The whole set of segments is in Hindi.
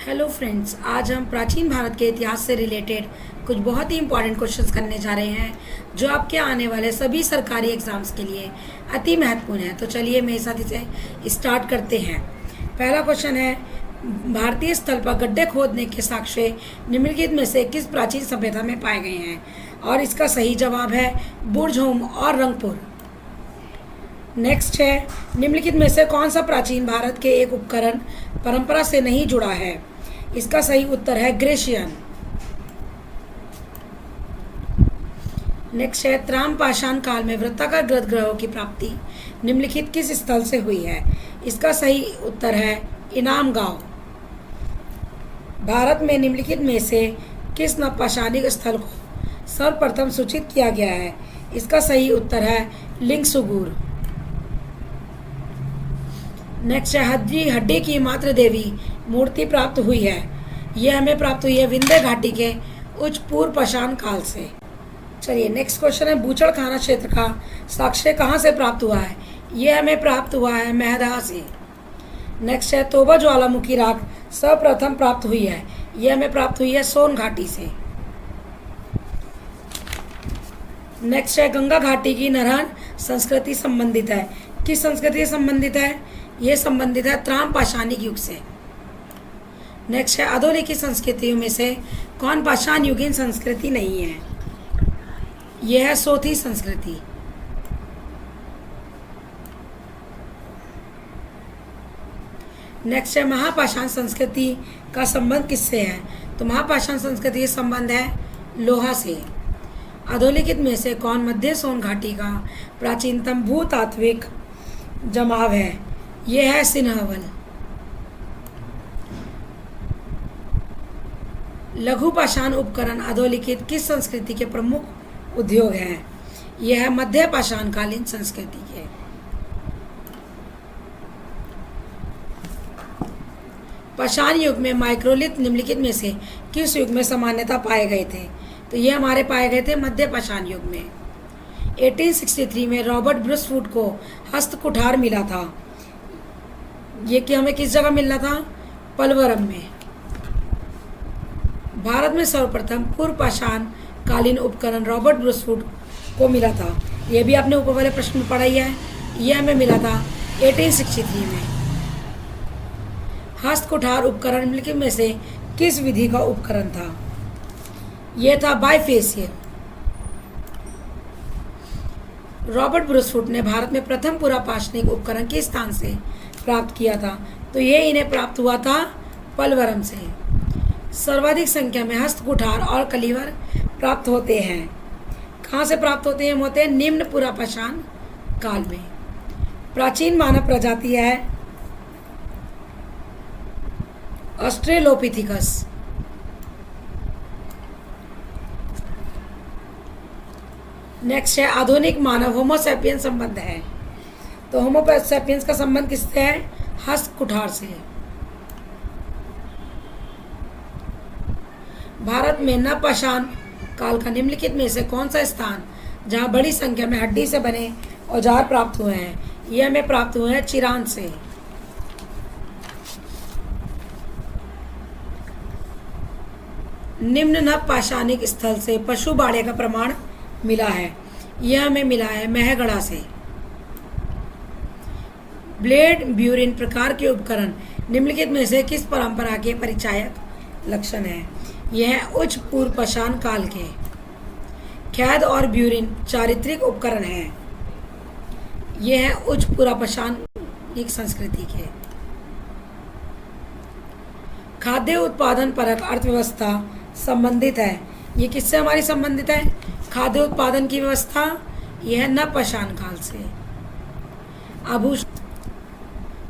हेलो फ्रेंड्स, आज हम प्राचीन भारत के इतिहास से रिलेटेड कुछ बहुत ही इंपॉर्टेंट क्वेश्चंस करने जा रहे हैं जो आपके आने वाले सभी सरकारी एग्जाम्स के लिए अति महत्वपूर्ण है। तो चलिए मेरे साथ इसे स्टार्ट करते हैं। पहला क्वेश्चन है, भारतीय स्थल पर गड्ढे खोदने के साक्ष्य निम्नलिखित में से किस प्राचीन सभ्यता में पाए गए हैं? और इसका सही जवाब है बुर्जहोम और रंगपुर। नेक्स्ट है, निम्नलिखित में से कौन सा प्राचीन भारत के एक उपकरण परंपरा से नहीं जुड़ा है? इसका सही उत्तर है ग्रेशियन। नेक्स्ट है, त्राम पाषाण काल में वृत्ताकार गृह ग्रहों की प्राप्ति निम्नलिखित किस स्थल से हुई है? इसका सही उत्तर है इनाम गांव। भारत में निम्नलिखित में से किस नवपाषाणिक स्थल को सर्वप्रथम सूचित किया गया है? इसका सही उत्तर है लिंगसुगुर। नेक्स्ट है, हड्डी की मातृ देवी मूर्ति प्राप्त हुई है। यह हमें प्राप्त हुई है विंध्य घाटी के उच्च पूर्व पाषाण काल से। चलिए नेक्स्ट क्वेश्चन है, बूचड़खाना क्षेत्र का साक्ष्य कहाँ से प्राप्त हुआ है? यह हमें प्राप्त हुआ है महदहा से। नेक्स्ट है, तोबा ज्वालामुखी राख सर्वप्रथम प्राप्त हुई है। यह हमें प्राप्त हुई है सोन घाटी से। नेक्स्ट है, गंगा घाटी की नरहन संस्कृति संबंधित है। किस संस्कृति से संबंधित है? यह संबंधित है त्राम पाषाणिक युग से। नेक्स्ट है, अधोलिखित संस्कृतियों में से कौन पाषाण युगीन संस्कृति नहीं है? यह है सोथी संस्कृति। नेक्स्ट है, महापाषाण संस्कृति का संबंध किससे है? तो महापाषाण संस्कृति का संबंध है लोहा से। अधोलिखित में से कौन मध्य सोन घाटी का प्राचीनतम भूतात्विक जमाव है? यह है सिन्हवन। लघु पाषाण उपकरण अधोलिखित किस संस्कृति के प्रमुख उद्योग हैं? यह है मध्य पाषाण कालीन संस्कृति के। पाषाण युग में माइक्रोलिथ निम्नलिखित में से किस युग में सामान्यता पाए गए थे? तो ये हमारे पाए गए थे मध्य पाषाण युग में। 1863 में रॉबर्ट ब्रुसवुड को हस्त कुठार मिला था। ये कि हमें किस जगह मिलना था? पलवरम में। भारत में सर्वप्रथम पूर्व पाषाण कालीन उपकरण रॉबर्ट ब्रुसवुड को मिला था। यह भी आपने ऊपर वाले प्रश्न में पढ़ा ही है। यह हमें मिला था 1863 में। हस्त कुठार उपकरण निम्नलिखित में से किस विधि का उपकरण था? यह था बाइफेसियल। रॉबर्ट ब्रुसवुड ने भारत में प्रथम पूरा पाषाणिक उपकरण किस स्थान से प्राप्त किया था? तो ये इन्हें प्राप्त हुआ था पलवरम से। सर्वाधिक संख्या में हस्त कुठार और कलीवर प्राप्त होते हैं। कहाँ से प्राप्त होते हैं? होते हैं निम्न पूरा पाषाण काल में। प्राचीन मानव प्रजाति है ऑस्ट्रेलोपिथिकस। नेक्स्ट है, आधुनिक मानव होमोसैपियन संबंध है। तो होमोसैपियंस का संबंध किससे है? हस्त कुठार से। भारत में नवपाषाण काल का निम्नलिखित में से कौन सा स्थान जहां बड़ी संख्या में हड्डी से बने औजार प्राप्त हुए हैं? यह हमें प्राप्त हुए हैं चिरान से। निम्न नवपाषाणिक स्थल से पशु बाड़े का प्रमाण मिला है। यह हमें मिला है महगढ़ा से। ब्लेड ब्यूरिन प्रकार के उपकरण निम्नलिखित में से किस परंपरा के परिचायक लक्षण है? यह उच्च पूर्व पाषाण काल के। खैद और ब्यूरिन चारित्रिक उपकरण हैं। यह है उच्च पूर्व पाषाणिक संस्कृति के। खाद्य उत्पादन परक अर्थव्यवस्था संबंधित है। ये किससे हमारी संबंधित है? खाद्य उत्पादन की व्यवस्था। यह नवपाषाण काल से। आभूषण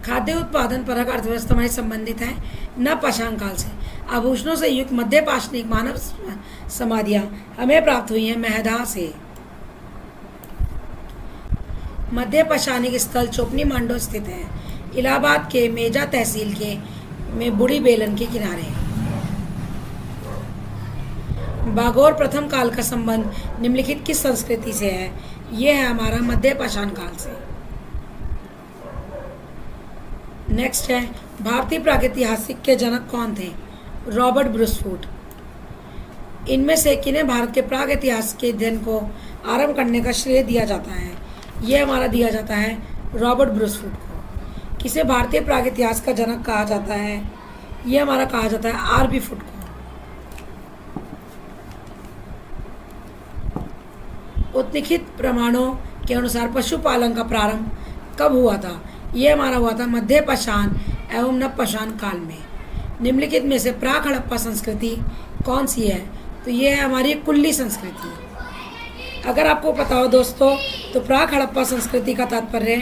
खाद्य उत्पादन परक अर्थव्यवस्था हमारी संबंधित है नवपाषाण काल से। आभूषणों से युक्त मध्य पाषाणिक मानव समाधियां हमें प्राप्त हुई हैं महदहा से। मध्य पाषाणिक स्थल चोपनी मांडो स्थित है। इलाहाबाद के मेजा तहसील के में बूढ़ी बेलन के किनारे। बागोर प्रथम काल का संबंध निम्नलिखित किस संस्कृति से है? यह है हमारा मध्य पाषाण काल से। नेक्स्ट है, भारतीय प्रागैतिहासिक के जनक कौन थे? Robert Bruce would. इनमें से किन्हें भारत के प्राग इतिहास के अध्ययन को आरंभ करने का श्रेय दिया जाता है? यह हमारा दिया जाता है रॉबर्ट ब्रूस वुड को। किसे भारतीय प्राग इतिहास का जनक कहा जाता है? यह हमारा कहा जाता है आर.बी. फुड को। उल्लिखित प्रमाणों के अनुसार पशुपालन का प्रारंभ कब हुआ था? यह हमारा हुआ था मध्य पाषाण एवं नव पाषाण काल में। निम्नलिखित में से प्राक हड़प्पा संस्कृति कौन सी है? तो यह है हमारी कुल्ली संस्कृति। अगर आपको पता हो दोस्तों, तो प्राक हड़प्पा संस्कृति का तात्पर्य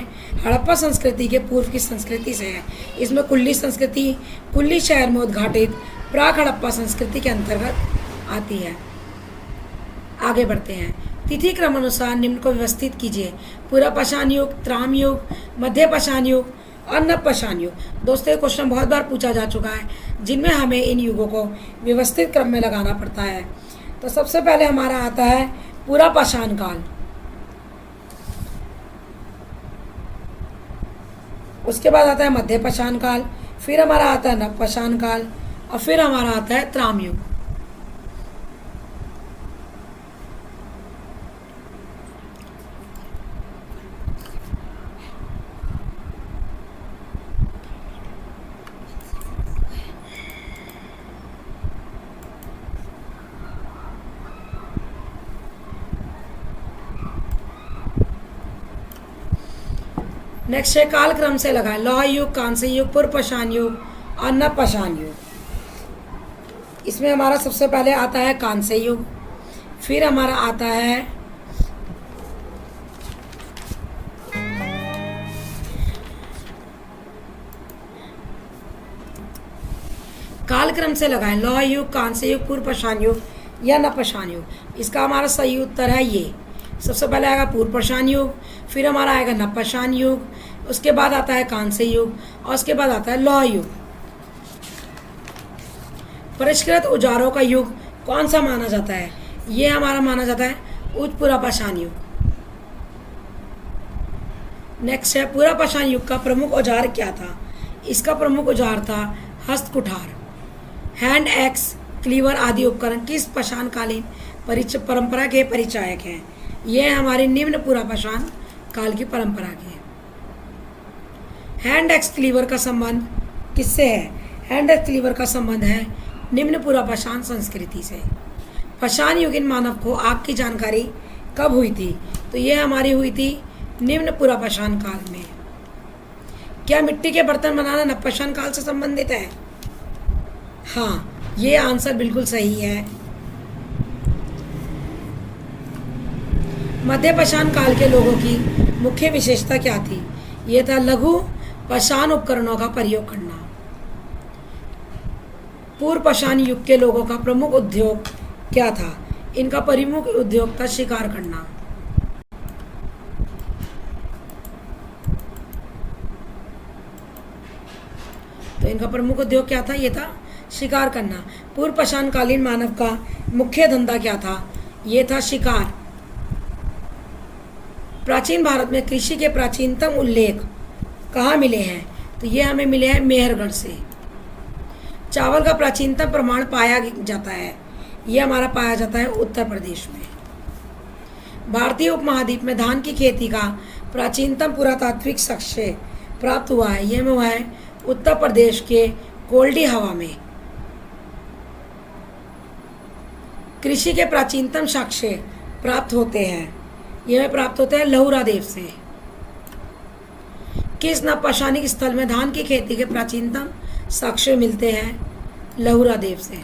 हड़प्पा संस्कृति के पूर्व की संस्कृति से है। इसमें कुल्ली संस्कृति कुल्ली शहर में उद्घाटित प्राक हड़प्पा संस्कृति के अंतर्गत आती है। आगे बढ़ते हैं। तिथि क्रम अनुसार निम्न को व्यवस्थित कीजिए। पूरा पाषाण युग, त्राम युग, मध्य पाषाण युग और नव पाषाण युग। दोस्तों ये क्वेश्चन बहुत बार पूछा जा चुका है, जिनमें हमें इन युगों को व्यवस्थित क्रम में लगाना पड़ता है। तो सबसे पहले हमारा आता है पूरा पाषाण काल, उसके बाद आता है मध्य पाषाण काल, फिर हमारा आता है नव पाषाण काल और फिर हमारा आता है त्राम युग। नेक्स्ट है कालक्रम से लगाएं। लौह युग, कांस्य युग, पूर्व पाषाण युग और नव पाषाण युग। इसमें हमारा सबसे पहले आता है कांस्य युग, फिर हमारा आता है कालक्रम से लगाएं। लौह युग, कांस्य युग, पूर्व पाषाण युग या नव पाषाण युग। इसका हमारा सही उत्तर है ये। सबसे पहले आएगा पूर्व पाषाण युग, फिर हमारा आएगा नव पाषाण युग, उसके बाद आता है कांस्य युग और उसके बाद आता है लौह युग। परिष्कृत औजारों का युग कौन सा माना जाता है? ये हमारा माना जाता है उच्च पूरा पाषाण युग। नेक्स्ट है पूरा पाषाण युग का प्रमुख औजार क्या था? इसका प्रमुख औजार था हस्त कुठार। हैंड एक्स, क्लीवर आदि उपकरण किस पाषाणकालीन परंपरा के परिचायक हैं? यह हमारी निम्न पूरा पाषाण काल की परंपरा के हैं। हैंड एक्स क्लीवर का संबंध किससे है? हैंड एक्स क्लीवर का संबंध है निम्न पूरा पाषाण संस्कृति से। पाषाण युगीन मानव को आग की जानकारी कब हुई थी? तो यह हमारी हुई थी निम्न पूरा पाषाण काल में। क्या मिट्टी के बर्तन बनाना नव पाषाण काल से संबंधित है? हाँ, ये आंसर बिल्कुल सही है। मध्य पाषाण काल के लोगों की मुख्य विशेषता क्या थी? यह था लघु पाषाण उपकरणों का प्रयोग करना। पूर्व पाषाण युग के लोगों का प्रमुख उद्योग क्या था? इनका प्रमुख उद्योग था शिकार करना। तो इनका प्रमुख उद्योग क्या था? ये था शिकार करना। पूर्व पाषाण कालीन मानव का मुख्य धंधा क्या था? ये था शिकार। प्राचीन भारत में कृषि के प्राचीनतम उल्लेख कहाँ मिले हैं? तो ये हमें मिले हैं मेहरगढ़ से। चावल का प्राचीनतम प्रमाण पाया जाता है, ये हमारा पाया जाता है उत्तर प्रदेश में। भारतीय उपमहाद्वीप में धान की खेती का प्राचीनतम पुरातात्विक साक्ष्य प्राप्त हुआ है, यह हुआ है उत्तर प्रदेश के कोल्डी हवा में। कृषि के प्राचीनतम साक्ष्य प्राप्त होते हैं, यह प्राप्त होते हैं लहुरा देव से। किस नवपाषाणिक स्थल में धान की खेती के प्राचीनतम साक्ष्य मिलते हैं? लहुरा देव से।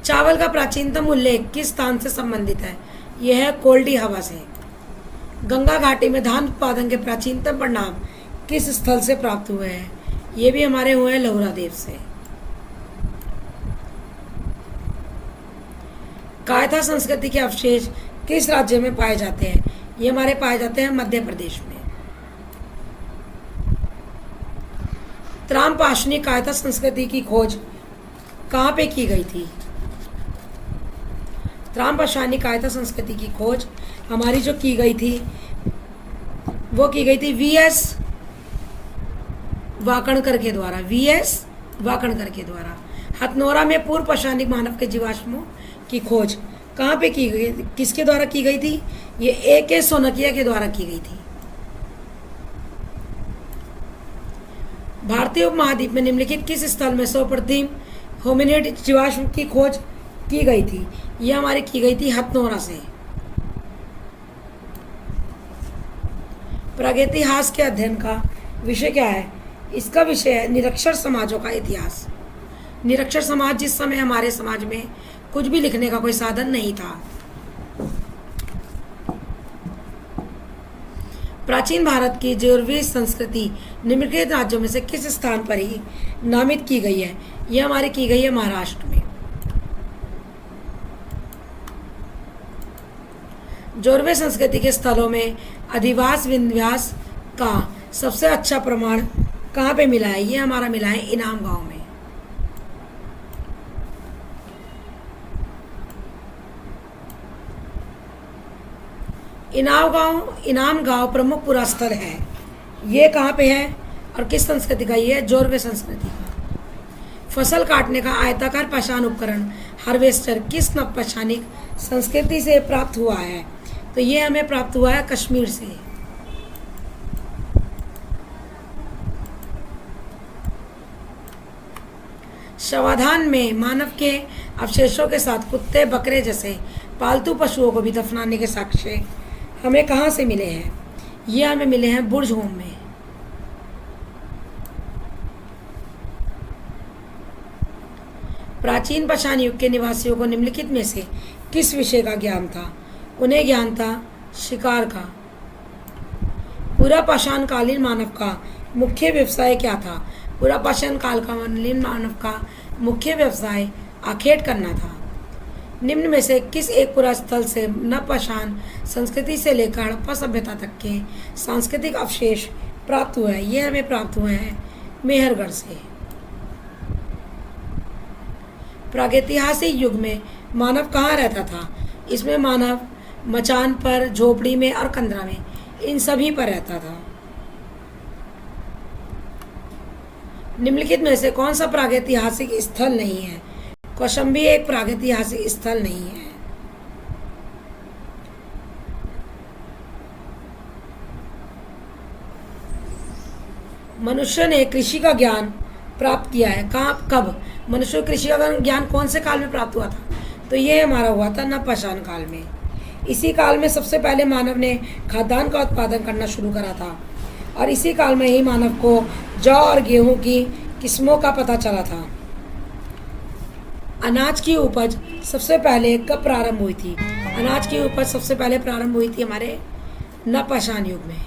चावल का प्राचीनतम उल्लेख किस स्थान से संबंधित है? यह है कोल्डी हवा से। गंगा घाटी में धान उत्पादन के प्राचीनतम परिणाम किस स्थल से प्राप्त हुए हैं? ये भी हमारे हुए हैं लहुरा देव से। कायथा संस्कृति के अवशेष किस राज्य में पाए जाते हैं? ये हमारे पाए जाते हैं मध्य प्रदेश में। त्राम पाषाणी कायथा संस्कृति की खोज कहाँ पे की गई थी? त्राम पाषाणी कायथा संस्कृति की खोज हमारी जो की गई थी वो की गई थी वीएस वाकणकर के द्वारा, वीएस वाकणकर के द्वारा। हथनोरा में पूर्व पाषाणिक मानव के जीवाश्मों की खोज कहाँ पे की गई, किसके द्वारा की गई थी? ये A.K. सोनकिया के द्वारा की गई थी। भारतीय उपमहाद्वीप में निम्नलिखित किस स्थल में सर्वप्रथम होमिनिड जीवाश्म की खोज की गई थी? यह हमारी की गई थी हथनोरा से। प्रागैतिहास के अध्ययन का विषय क्या है? इसका विषय है निरक्षर समाजों का इतिहास। निरक्षर समाज, जिस समय हमारे समाज में कुछ भी लिखने का कोई साधन नहीं था। प्राचीन भारत की जोरवी संस्कृति निम्नलिखित राज्यों में से किस स्थान पर ही नामित की गई है? यह हमारी की गई है महाराष्ट्र में। जोरवे संस्कृति के स्थलों में अधिवास विन्यास का सबसे अच्छा प्रमाण कहाँ पे मिला है? ये हमारा मिला है इनाम गांव में। इनाम गांव प्रमुख पुरा स्थल है। ये कहाँ पे है और किस संस्कृति का? ये है जोरवे संस्कृति का। फसल काटने का आयताकार पाषाण उपकरण हार्वेस्टर किस नवपाषाणिक संस्कृति से प्राप्त हुआ है? तो ये हमें प्राप्त हुआ है कश्मीर से। शवाधान में मानव के अवशेषों के साथ कुत्ते, बकरे जैसे पालतू पशुओं को भी दफनाने के साक्ष्य हमें कहाँ से मिले हैं? ये हमें मिले हैं बुर्ज होम में। प्राचीन पाषाण युग के निवासियों को निम्नलिखित में से किस विषय का ज्ञान था? उन्हें ज्ञान था शिकार का। पूरा पाषाण कालीन मानव का मुख्य व्यवसाय क्या था? पूरा पाषाण काल का मानव का मुख्य व्यवसाय आखेट करना था। निम्न में से किस एक पुरा स्थल से नवपाषाण संस्कृति से लेकर हड़प्पा सभ्यता तक के सांस्कृतिक अवशेष प्राप्त हुए हैं? ये हमें प्राप्त हुए हैं मेहरगढ़ से। प्रागैतिहासिक युग में मानव कहाँ रहता था? इसमें मानव मचान पर, झोपड़ी में और कंदरा में, इन सभी पर रहता था। निम्नलिखित में से कौन सा प्रागैतिहासिक स्थल नहीं है? कौशाम्बी एक प्रागैतिहासिक स्थल नहीं है। मनुष्य ने कृषि का ज्ञान प्राप्त किया है कहाँ, कब? मनुष्य को कृषि का ज्ञान कौन से काल में प्राप्त हुआ था? तो ये हमारा हुआ था नवपाषाण काल में। इसी काल में सबसे पहले मानव ने खाद्यान्न का उत्पादन करना शुरू करा था और इसी काल में ही मानव को जौ और गेहूं की किस्मों का पता चला था। अनाज की उपज सबसे पहले कब प्रारंभ हुई थी? अनाज की उपज सबसे पहले प्रारंभ हुई थी हमारे नवपाषाण युग में।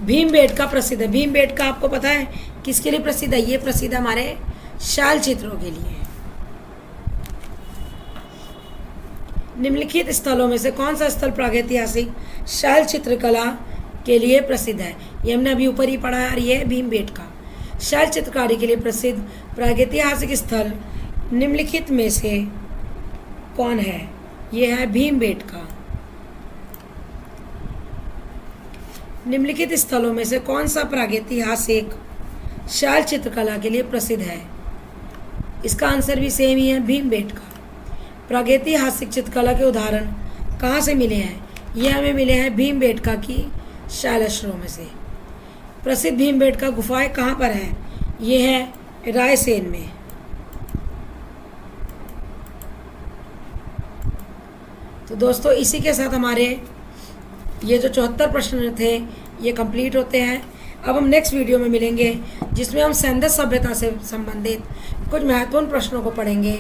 भीमबेटका प्रसिद्ध है। भीमबेटका आपको पता है किसके लिए प्रसिद्ध है? ये प्रसिद्ध है हमारे शैल चित्रों के लिए। निम्नलिखित स्थलों में से कौन सा स्थल प्रागैतिहासिक शैल चित्रकला के लिए प्रसिद्ध है? ये हमने अभी ऊपर ही पढ़ा है और ये है भीमबेटका। शैल चित्रकारी के लिए प्रसिद्ध प्रागैतिहासिक स्थल निम्नलिखित में से कौन है? ये है भीमबेटका। निम्नलिखित स्थलों में से कौन सा प्रागैतिहासिक शैल चित्रकला के लिए प्रसिद्ध है? इसका आंसर भी सेम ही है, भीमबेटका। प्रागैतिहासिक चित्रकला के उदाहरण कहाँ से मिले हैं? ये हमें मिले हैं भीमबेटका की शैलश्रों में से। प्रसिद्ध भीमबेटका गुफाएं कहाँ पर हैं? ये है रायसेन में। तो दोस्तों इसी के साथ हमारे ये जो 74 प्रश्न थे ये कंप्लीट होते हैं। अब हम नेक्स्ट वीडियो में मिलेंगे जिसमें हम सैंदस सभ्यता से संबंधित कुछ महत्वपूर्ण प्रश्नों को पढ़ेंगे।